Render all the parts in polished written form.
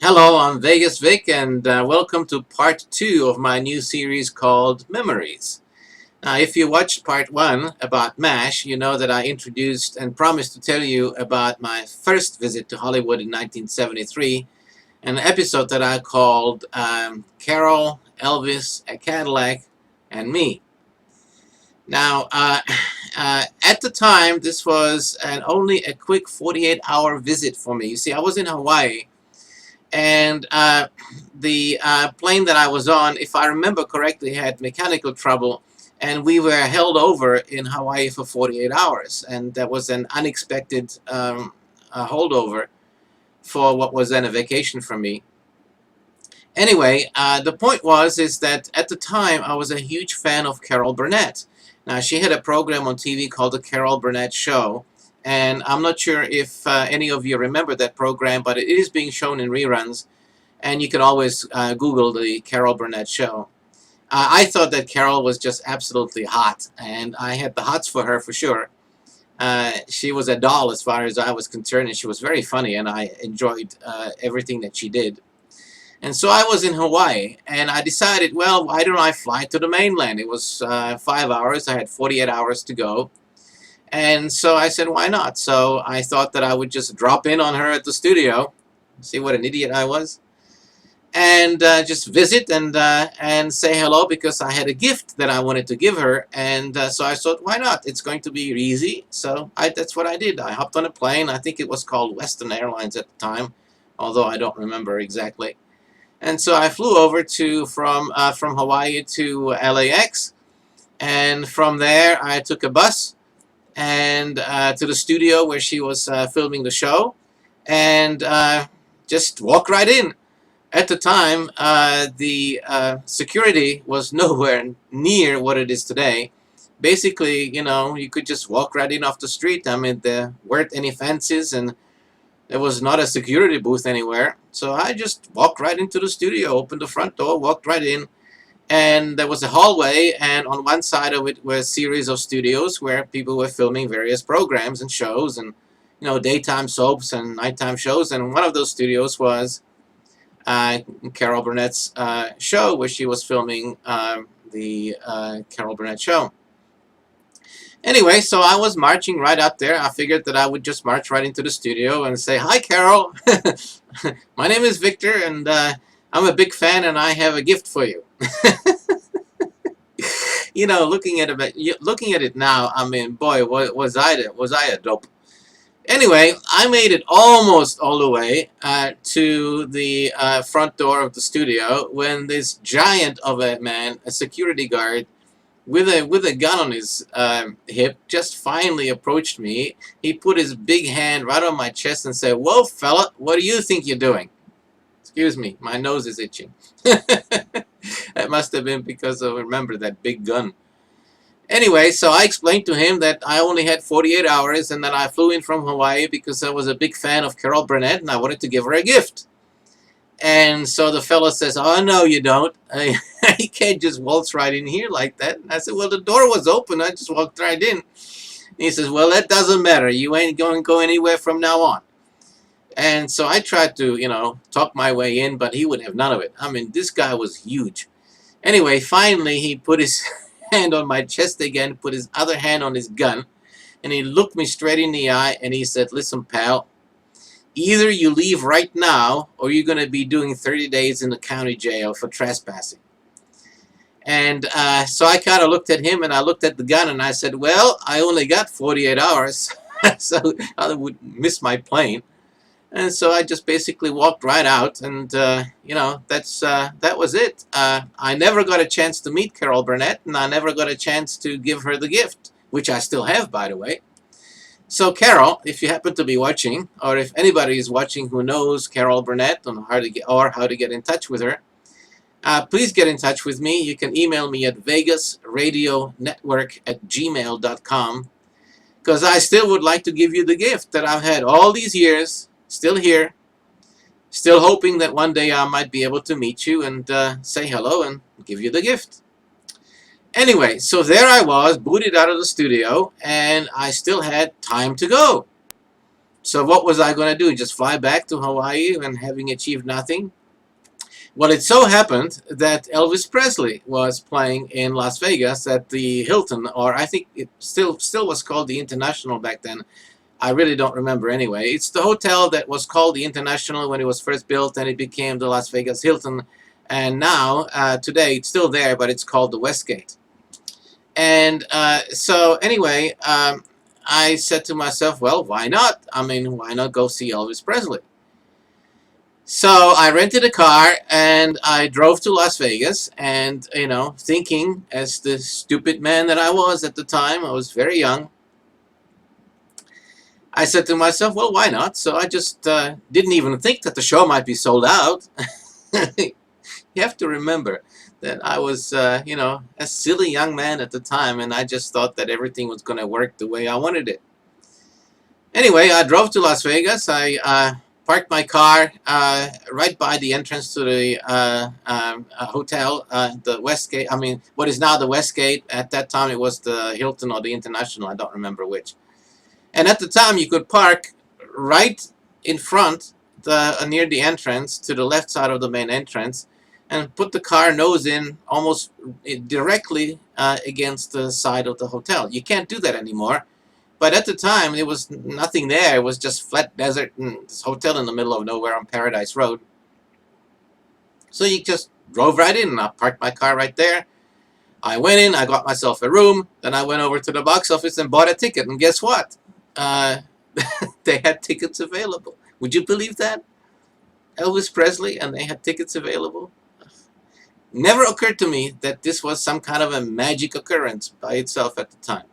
Hello, I'm Vegas Vic, and welcome to part 2 of my new series called Memories. Now, if you watched part 1 about MASH, you know that I introduced and promised to tell you about my first visit to Hollywood in 1973, an episode that I called Carol, Elvis, a Cadillac, and Me. Now, at the time, this was only a quick 48-hour visit for me. You see, I was in Hawaii, and the plane that I was on, if I remember correctly, had mechanical trouble, and we were held over in Hawaii for 48 hours, and that was an unexpected holdover for what was then a vacation for me. Anyway, the point is that at the time I was a huge fan of Carol Burnett. Now, she had a program on TV called The Carol Burnett Show, and I'm not sure if any of you remember that program, but it is being shown in reruns, and you can always Google The Carol Burnett Show. I thought that Carol was just absolutely hot, and I had the hots for her for sure. She was a doll as far as I was concerned, and she was very funny, and I enjoyed everything that she did. And so I was in Hawaii, and I decided, well, why don't I fly to the mainland? It was 5 hours. I had 48 hours to go. And so I said, why not? So I thought that I would just drop in on her at the studio. See what an idiot I was? And just visit and say hello, because I had a gift that I wanted to give her. And so I thought, why not? It's going to be easy. So that's what I did. I hopped on a plane. I think it was called Western Airlines at the time, although I don't remember exactly. And so I flew over from Hawaii to LAX, and from there I took a bus and to the studio where she was filming the show, and just walked right in. At the time, the security was nowhere near what it is today. Basically, you could just walk right in off the street. I mean, there weren't any fences, and there was not a security booth anywhere. So I just walked right into the studio, opened the front door, walked right in, and there was a hallway, and on one side of it were a series of studios where people were filming various programs and shows, and daytime soaps and nighttime shows. And one of those studios was Carol Burnett's show, where she was filming the Carol Burnett Show. Anyway, so I was marching right up there. I figured that I would just march right into the studio and say, "Hi, Carol. My name is Victor, and I'm a big fan, and I have a gift for you." Looking at it now, I mean, boy, was I a dope. Anyway, I made it almost all the way to the front door of the studio when this giant of a man, a security guard, with a gun on his hip, just finally approached me. He put his big hand right on my chest and said, "Whoa, fella, what do you think you're doing?" Excuse me, my nose is itching. That must have been because I remember that big gun. Anyway, so I explained to him that I only had 48 hours and that I flew in from Hawaii because I was a big fan of Carol Burnett and I wanted to give her a gift. And so the fellow says, "Oh, no, you don't. You can't just waltz right in here like that." And I said, "Well, the door was open. I just walked right in." And he says, "Well, that doesn't matter. You ain't going to go anywhere from now on." And so I tried to, talk my way in, but he would have none of it. I mean, this guy was huge. Anyway, finally, he put his hand on my chest again, put his other hand on his gun, and he looked me straight in the eye, and he said, "Listen, pal, either you leave right now or you're going to be doing 30 days in the county jail for trespassing." And so I kind of looked at him and I looked at the gun and I said, "Well, I only got 48 hours, so I would miss my plane." And so I just basically walked right out, and that was it. I never got a chance to meet Carol Burnett, and I never got a chance to give her the gift, which I still have, by the way. So Carol, if you happen to be watching, or if anybody is watching who knows Carol Burnett and how to get in touch with her, please get in touch with me. You can email me at vegasradionetwork@gmail.com, because I still would like to give you the gift that I've had all these years, still here, still hoping that one day I might be able to meet you and say hello and give you the gift. Anyway, so there I was, booted out of the studio, and I still had time to go. So what was I going to do? Just fly back to Hawaii and having achieved nothing? Well, it so happened that Elvis Presley was playing in Las Vegas at the Hilton, or I think it still was called the International back then. I really don't remember anyway. It's the hotel that was called the International when it was first built, and it became the Las Vegas Hilton. And now, today, it's still there, but it's called the Westgate. And so anyway, I said to myself, well, why not? I mean, why not go see Elvis Presley? So I rented a car and I drove to Las Vegas, and thinking, as the stupid man that I was at the time, I was very young. I said to myself, well, why not? So I just didn't even think that the show might be sold out. You have to remember that I was, a silly young man at the time, and I just thought that everything was going to work the way I wanted it. Anyway, I drove to Las Vegas. I parked my car right by the entrance to the hotel, the Westgate. I mean, what is now the Westgate. At that time, it was the Hilton or the International. I don't remember which. And at the time, you could park right in front, near the entrance, to the left side of the main entrance, and put the car nose in almost directly against the side of the hotel. You can't do that anymore. But at the time, there was nothing there. It was just flat desert and this hotel in the middle of nowhere on Paradise Road. So you just drove right in, and I parked my car right there. I went in, I got myself a room, then I went over to the box office and bought a ticket. And guess what? Uh, they had tickets available. Would you believe that? Elvis Presley, and they had tickets available? Never occurred to me that this was some kind of a magic occurrence by itself at the time.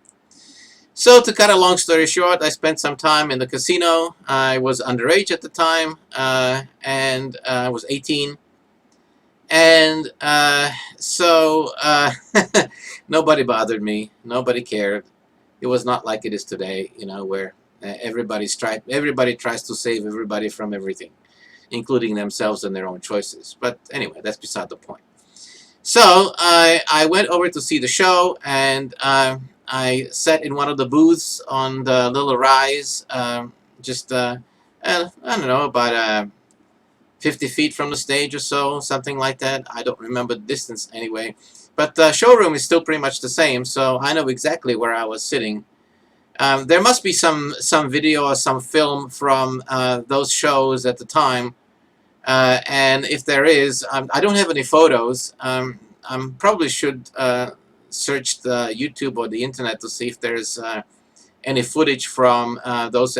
So to cut a long story short, I spent some time in the casino. I was underage at the time, and I was 18. And so nobody bothered me. Nobody cared. It was not like it is today, where everybody tries to save everybody from everything, including themselves and their own choices. But anyway, that's beside the point. So I went over to see the show, and I sat in one of the booths on the little rise, just, I don't know, about 50 feet from the stage or so, something like that. I don't remember the distance anyway. But the showroom is still pretty much the same, so I know exactly where I was sitting. There must be some video or some film from those shows at the time. And if there is, I don't have any photos. I probably should search the YouTube or the internet to see if there's any footage from those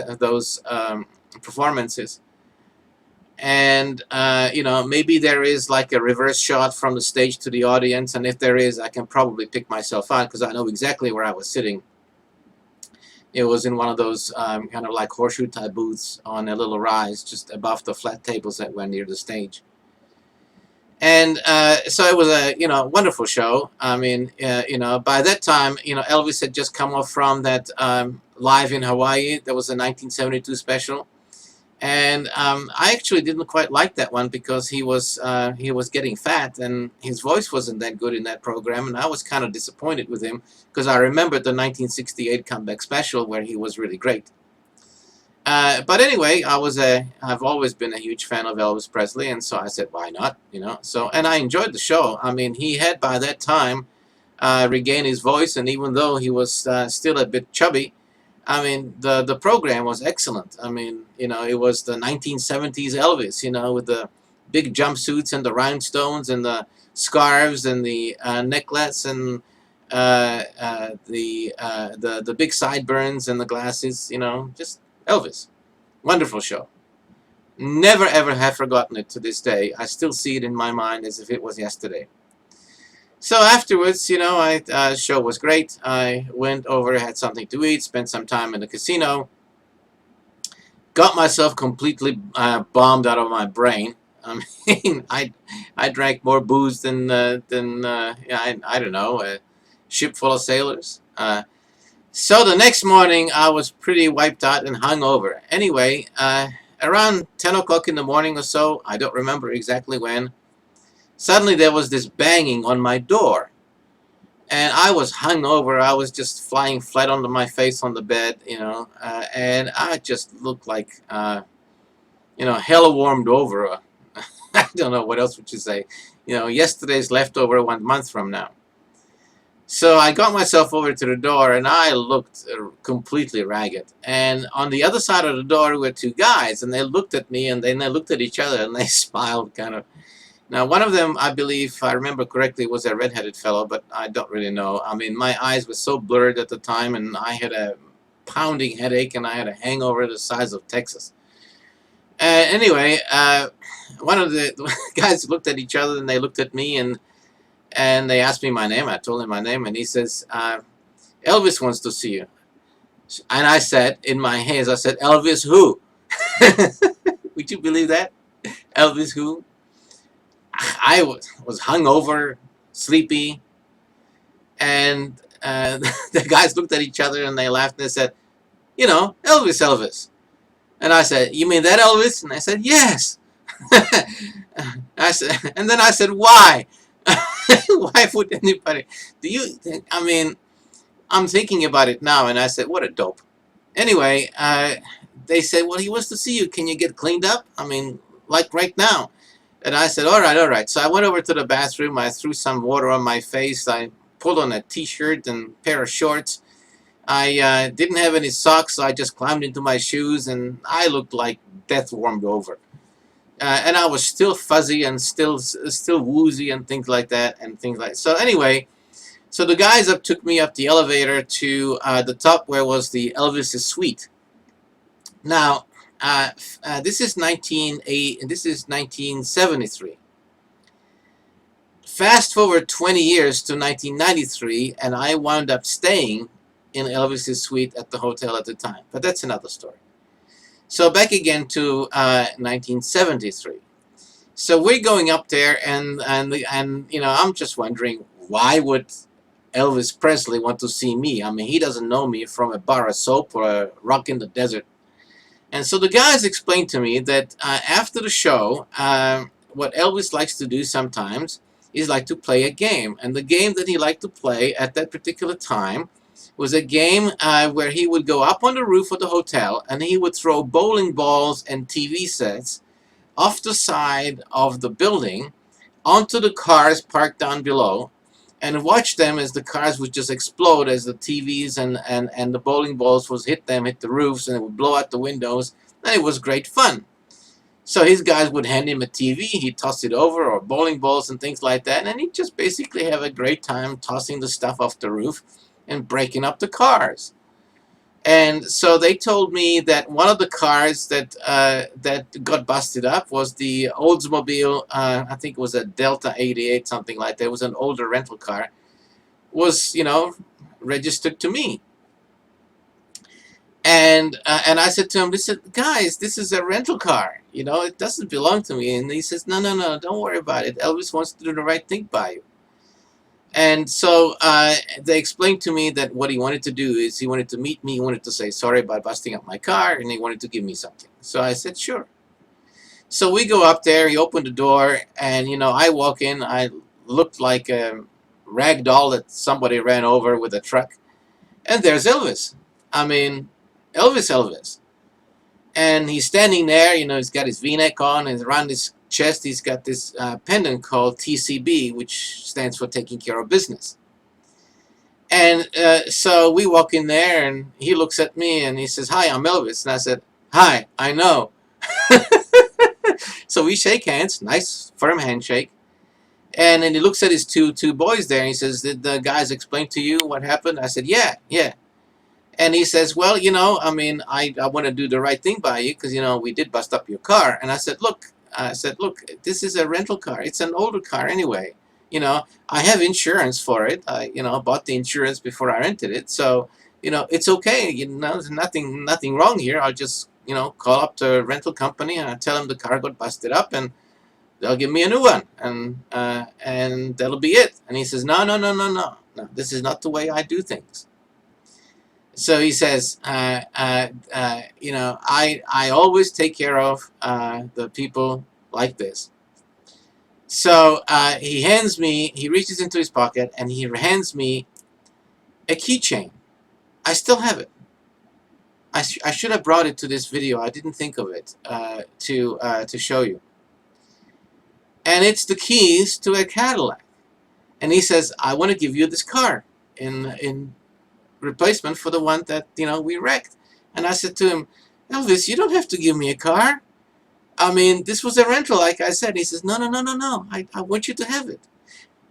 performances. And maybe there is like a reverse shot from the stage to the audience, and if there is, I can probably pick myself out because I know exactly where I was sitting. It was in one of those kind of like horseshoe type booths on a little rise just above the flat tables that were near the stage. And so it was a wonderful show. I mean, by that time, Elvis had just come off from that Live in Hawaii. That was a 1972 special. And I actually didn't quite like that one because he was getting fat and his voice wasn't that good in that program, and I was kind of disappointed with him because I remembered the 1968 comeback special where he was really great. But anyway, I've always been a huge fan of Elvis Presley, and so I said, why not? So, and I enjoyed the show. I mean, he had by that time regained his voice, and even though he was still a bit chubby, I mean, the program was excellent. I mean, it was the 1970s Elvis, with the big jumpsuits and the rhinestones and the scarves and the necklace and the big sideburns and the glasses, just Elvis. Wonderful show. Never ever have forgotten it to this day. I still see it in my mind as if it was yesterday. So afterwards, the show was great. I went over, had something to eat, spent some time in the casino, got myself completely bombed out of my brain. I mean, I drank more booze than I don't know, a ship full of sailors. So the next morning, I was pretty wiped out and hungover. Anyway, around 10 o'clock in the morning or so, I don't remember exactly when, suddenly there was this banging on my door. and I was hung over. I was just flying flat onto my face on the bed, and I just looked like, hell warmed over. I don't know what else would you say. Yesterday's leftover 1 month from now. So I got myself over to the door, and I looked completely ragged. And on the other side of the door were two guys, and they looked at me, and then they looked at each other, and they smiled kind of. Now, one of them, I believe, if I remember correctly, was a redheaded fellow, but I don't really know. I mean, my eyes were so blurred at the time, and I had a pounding headache, and I had a hangover the size of Texas. Anyway, one of the guys looked at each other, and they looked at me, and they asked me my name. I told him my name, and he says, Elvis wants to see you. And I said, in my hands, I said, Elvis who? Would you believe that? Elvis who? I was hungover, sleepy, and the guys looked at each other and they laughed and they said, Elvis, Elvis. And I said, you mean that Elvis? And I said, yes. I said, and then I said, why? Why would anybody? Do you think? I mean, I'm thinking about it now, and I said, what a dope. Anyway, they said, well, he wants to see you. Can you get cleaned up? I mean, like right now. And I said, all right, all right. So I went over to the bathroom. I threw some water on my face. I pulled on a t-shirt and a pair of shorts. I didn't have any socks, so I just climbed into my shoes, and I looked like death warmed over. And I was still fuzzy and still woozy and things like that and things like. So anyway, so the guys took me up the elevator to the top where was the Elvis's suite. Now, this is 1973. Fast forward 20 years to 1993, and I wound up staying in Elvis's suite at the hotel at the time. But that's another story. So back again to 1973. So we're going up there, and I'm just wondering, why would Elvis Presley want to see me? I mean, he doesn't know me from a bar of soap or a rock in the desert. And so the guys explained to me that after the show, what Elvis likes to do sometimes is like to play a game. And the game that he liked to play at that particular time was a game where he would go up on the roof of the hotel and he would throw bowling balls and TV sets off the side of the building onto the cars parked down below, and watch them as the cars would just explode as the TVs and the bowling balls hit the roofs, and it would blow out the windows, and it was great fun. So his guys would hand him a TV, he'd toss it over, or bowling balls and things like that, and he'd just basically have a great time tossing the stuff off the roof and breaking up the cars. And so they told me that one of the cars that got busted up was the Oldsmobile, I think it was a Delta 88, something like that. It was an older rental car, was, registered to me. And I said to him, listen, guys, this is a rental car. It doesn't belong to me. And he says, no, no, no, don't worry about it. Elvis wants to do the right thing by you. And so they explained to me that what he wanted to do is he wanted to meet me. He wanted to say sorry about busting up my car, and he wanted to give me something. So I said, sure. So we go up there. He opened the door, and, I walk in. I looked like a rag doll that somebody ran over with a truck. And there's Elvis. I mean, Elvis. And he's standing there. He's got his V-neck on, and around his chest he's got this pendant called TCB, which stands for taking care of business. And so we walk in there, and he looks at me and he says, hi, I'm Elvis. And I said, hi, I know. So we shake hands, nice firm handshake. And then he looks at his two boys there, and he says, did the guys explain to you what happened? I said, yeah. And he says, well, I mean, I want to do the right thing by you because, we did bust up your car. And I said, look, this is a rental car. It's an older car anyway. I have insurance for it. I bought the insurance before I rented it. So, it's okay. There's nothing wrong here. I'll just, call up the rental company and I tell them the car got busted up and they'll give me a new one. And that'll be it. And he says, no. This is not the way I do things. So he says, I always take care of the people like this. So he reaches into his pocket and he hands me a keychain. I still have it. I should have brought it to this video. I didn't think of it to show you. And it's the keys to a Cadillac. And he says, I want to give you this car in replacement for the one that we wrecked. And I said to him, Elvis, you don't have to give me a car. I mean, this was a rental, like I said. He says, no, no, no, no, no. I want you to have it.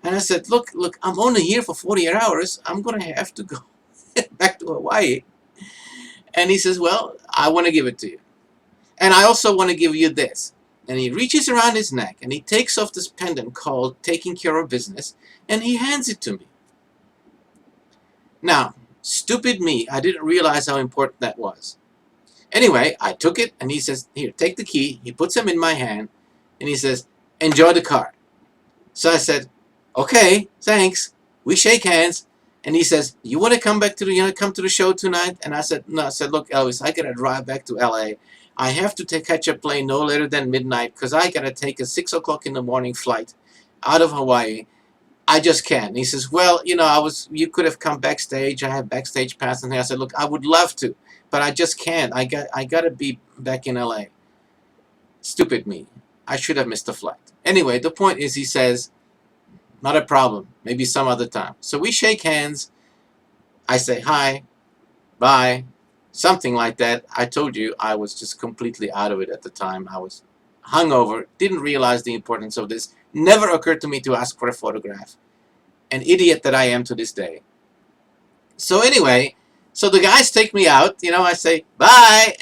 And I said, look, I'm only here for 48 hours. I'm going to have to go back to Hawaii. And he says, well, I want to give it to you. And I also want to give you this. And he reaches around his neck and he takes off this pendant called Taking Care of Business and he hands it to me. Now, stupid me, I didn't realize how important that was. Anyway, I took it and he says, here, take the key. He puts them in my hand and he says, enjoy the car. So I said, okay, thanks. We shake hands. And he says, you want to come back to the show tonight? And I said, no. I said, look, Elvis, I got to drive back to LA. I have to catch a plane no later than midnight because I got to take a 6 o'clock in the morning flight out of Hawaii. I just can't. And he says, well, you could have come backstage. I have backstage pass. And I said, look, I would love to, but I just can't. I got to be back in LA. Stupid me. I should have missed the flight. Anyway, the point is, he says, not a problem. Maybe some other time. So we shake hands. I say hi, bye, something like that. I told you I was just completely out of it at the time. I was hungover, didn't realize the importance of this. Never occurred to me to ask for a photograph. An idiot that I am to this day. So anyway, so the guys take me out. I say, bye.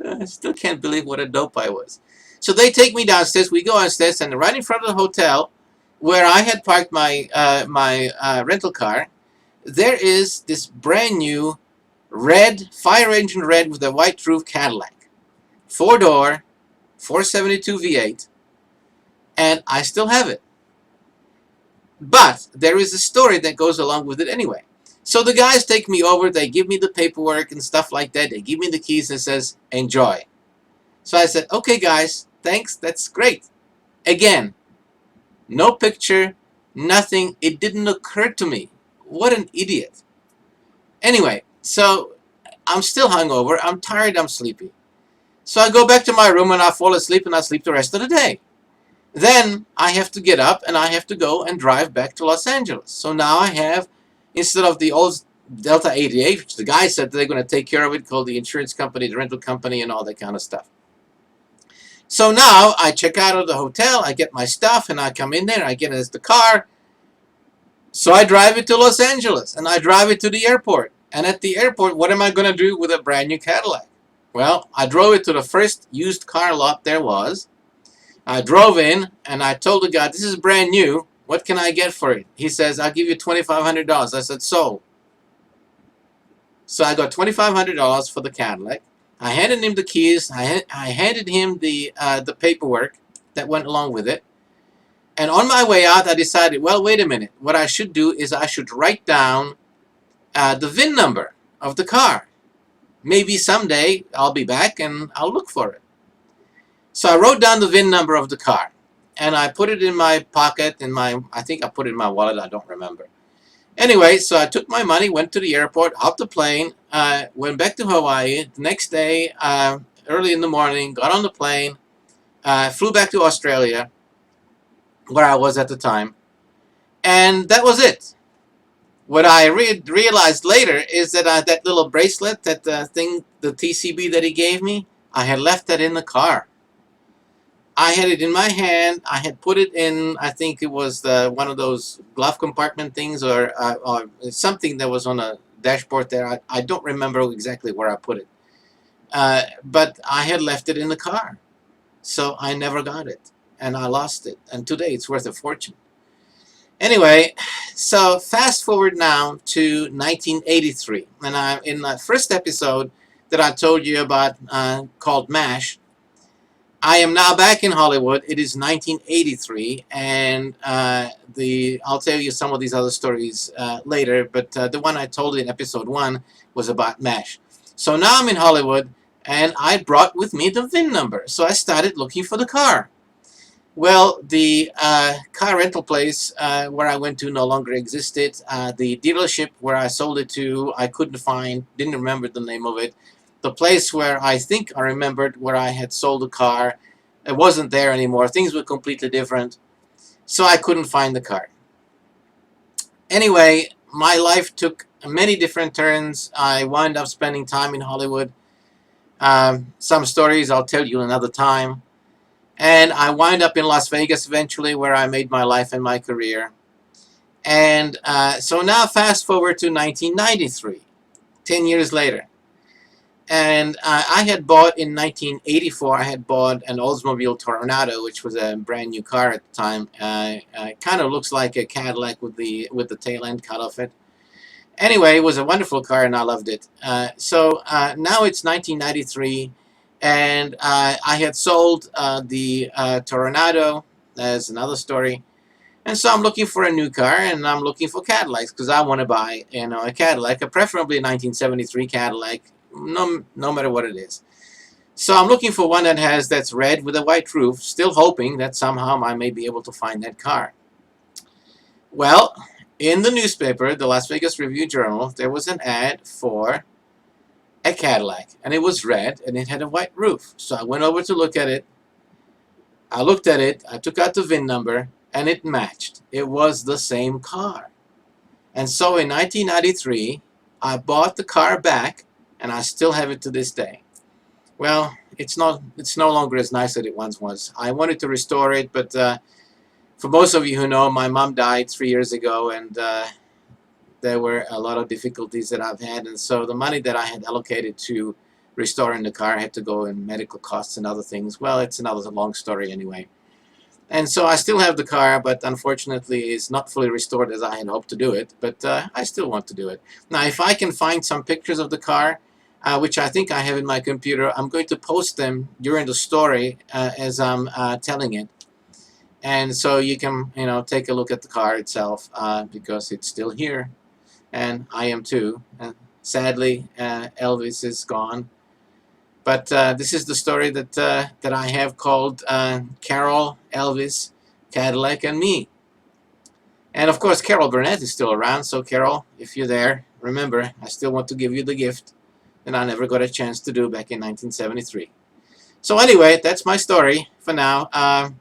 I still can't believe what a dope I was. So they take me downstairs. We go downstairs, and right in front of the hotel, where I had parked my rental car, there is this brand new red, fire engine red with a white roof Cadillac. 4-door, 472 V8, and I still have it. But there is a story that goes along with it anyway. So the guys take me over, they give me the paperwork and stuff like that. They give me the keys and says, enjoy. So I said, okay guys, thanks, that's great. Again, no picture, nothing. It didn't occur to me. What an idiot. Anyway, so I'm still hungover. I'm tired. I'm sleepy. So I go back to my room and I fall asleep and I sleep the rest of the day. Then I have to get up and I have to go and drive back to Los Angeles. So now I have, instead of the old Delta 88, which the guy said they're going to take care of it, called the insurance company, the rental company, and all that kind of stuff. So now I check out of the hotel, I get my stuff, and I come in there, I get in the car. So I drive it to Los Angeles, and I drive it to the airport. And at the airport, what am I going to do with a brand new Cadillac? Well, I drove it to the first used car lot there was. I drove in, and I told the guy, this is brand new. What can I get for it? He says, I'll give you $2,500. I said, so I got $2,500 for the Cadillac. I handed him the keys. I handed him the paperwork that went along with it. And on my way out, I decided, well, wait a minute. What I should do is I should write down the VIN number of the car. Maybe someday I'll be back and I'll look for it. So I wrote down the VIN number of the car. And I put it in my pocket, I think I put it in my wallet, I don't remember. Anyway, so I took my money, went to the airport, hopped the plane, went back to Hawaii. The next day, early in the morning, got on the plane, flew back to Australia, where I was at the time, and that was it. What I realized later is that that little bracelet, that thing, the TCB that he gave me, I had left that in the car. I had it in my hand. I had put it in, I think it was one of those glove compartment things or something that was on a dashboard there. I don't remember exactly where I put it. But I had left it in the car. So I never got it. And I lost it. And today it's worth a fortune. Anyway, so fast forward now to 1983. And I'm in the first episode that I told you about called MASH. I am now back in Hollywood. It is 1983, and I'll tell you some of these other stories later, but the one I told in episode 1 was about MASH. So now I'm in Hollywood, and I brought with me the VIN number. So I started looking for the car. Well, the car rental place where I went to no longer existed. The dealership where I sold it to, I couldn't find, didn't remember the name of it. The place where I think I remembered where I had sold the car, it wasn't there anymore. Things were completely different. So I couldn't find the car. Anyway, my life took many different turns. I wound up spending time in Hollywood. Some stories I'll tell you another time. And I wind up in Las Vegas eventually, where I made my life and my career. And so now fast forward to 1993, 10 years later. And I had bought in 1984, I had bought an Oldsmobile Toronado, which was a brand new car at the time. Kind of looks like a Cadillac with the tail end cut off it. Anyway, it was a wonderful car and I loved it. So now it's 1993. And I had sold the Toronado. That's another story. And so I'm looking for a new car, and I'm looking for Cadillacs because I want to buy, a Cadillac, preferably a 1973 Cadillac, no matter what it is. So I'm looking for one that's red with a white roof, still hoping that somehow I may be able to find that car. Well, in the newspaper, the Las Vegas Review-Journal, there was an ad for a Cadillac, and it was red and it had a white roof. So I went over to look at it. I looked at it, I took out the VIN number, and it matched. It was the same car. And so in 1993, I bought the car back, and I still have it to this day. Well, it's no longer as nice as it once was. I wanted to restore it, but for most of you who know, my mom died 3 years ago, and there were a lot of difficulties that I've had, and so the money that I had allocated to restoring the car had to go in medical costs and other things. Well, it's another long story anyway. And so I still have the car, but unfortunately it's not fully restored as I had hoped to do it, but I still want to do it. Now, if I can find some pictures of the car, which I think I have in my computer, I'm going to post them during the story as I'm telling it. And so you can, take a look at the car itself because it's still here. And I am too. Sadly, Elvis is gone. But this is the story that I have called Carol, Elvis, Cadillac, and Me. And of course, Carol Burnett is still around. So Carol, if you're there, remember, I still want to give you the gift that I never got a chance to do back in 1973. So anyway, that's my story for now.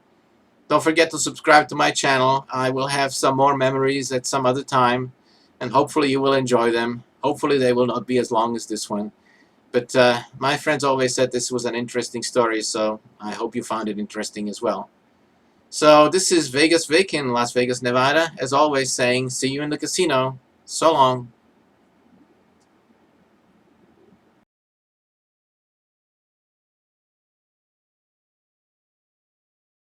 Don't forget to subscribe to my channel. I will have some more memories at some other time, and hopefully you will enjoy them. Hopefully they will not be as long as this one. But my friends always said this was an interesting story, so I hope you found it interesting as well. So this is Vegas Vic in Las Vegas, Nevada, as always saying, see you in the casino. So long.